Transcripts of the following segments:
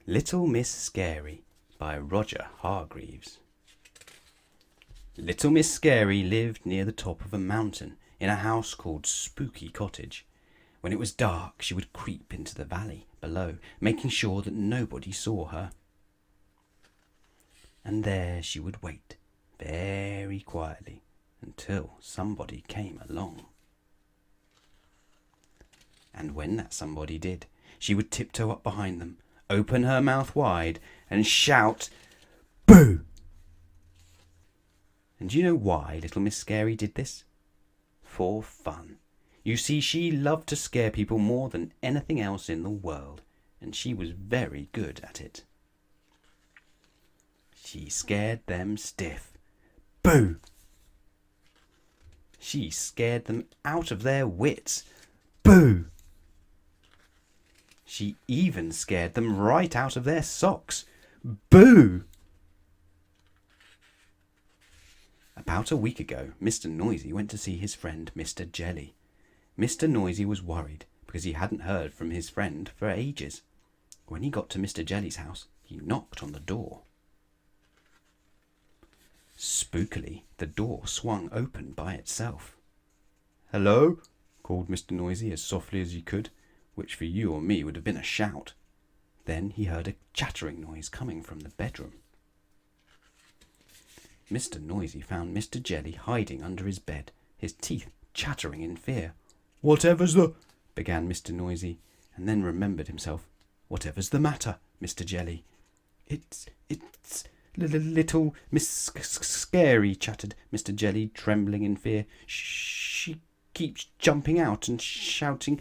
Little Miss Scary by Roger Hargreaves. Little Miss Scary lived near the top of a mountain in a house called Spooky Cottage. When it was dark, she would creep into the valley below, making sure that nobody saw her. And there she would wait very quietly until somebody came along. And when that somebody did, she would tiptoe up behind them, open her mouth wide, and shout, "Boo!" And do you know why little Miss Scary did this? For fun. You see, she loved to scare people more than anything else in the world, and she was very good at it. She scared them stiff. Boo! She scared them out of their wits. Boo! She even scared them right out of their socks. Boo! About a week ago, Mr. Noisy went to see his friend Mr. Jelly. Mr. Noisy was worried because he hadn't heard from his friend for ages. When he got to Mr. Jelly's house, he knocked on the door. Spookily, the door swung open by itself. "Hello?" called Mr. Noisy as softly as he could, which for you or me would have been a shout. Then he heard a chattering noise coming from the bedroom. Mr. Noisy found Mr. Jelly hiding under his bed, his teeth chattering in fear. "Whatever's the—" began Mr. Noisy, and then remembered himself. "Whatever's the matter, Mr. Jelly?" It's little Miss Scary," chattered Mr. Jelly, trembling in fear. She keeps jumping out and shouting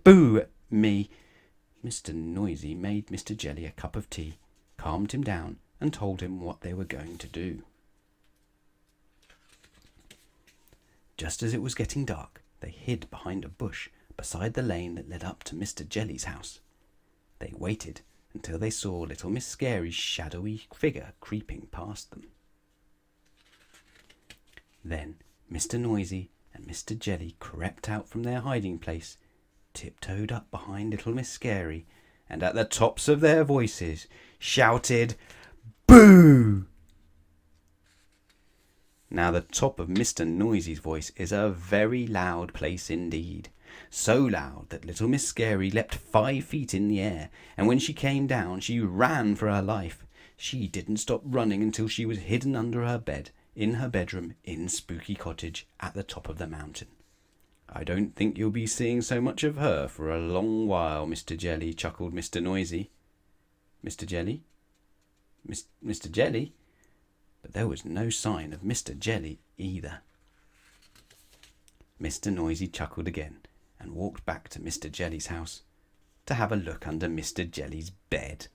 boo at me." Mr. Noisy made Mr. Jelly a cup of tea, calmed him down, and told him what they were going to do. Just as it was getting dark, they hid behind a bush beside the lane that led up to Mr. Jelly's house. They waited until they saw little Miss Scary's shadowy figure creeping past them. Then Mr. Noisy and Mr. Jelly crept out from their hiding place, tiptoed up behind little Miss Scary, and at the tops of their voices shouted, "Boo!" Now the top of Mr. Noisy's voice is a very loud place indeed. So loud that little Miss Scary leapt 5 feet in the air, and when she came down she ran for her life. She didn't stop running until she was hidden under her bed, in her bedroom, in Spooky Cottage, at the top of the mountain. "I don't think you'll be seeing so much of her for a long while, Mr. Jelly," chuckled Mr. Noisy. "Mr. Jelly? Mr. Jelly?" But there was no sign of Mr. Jelly either. Mr. Noisy chuckled again and walked back to Mr. Jelly's house to have a look under Mr. Jelly's bed.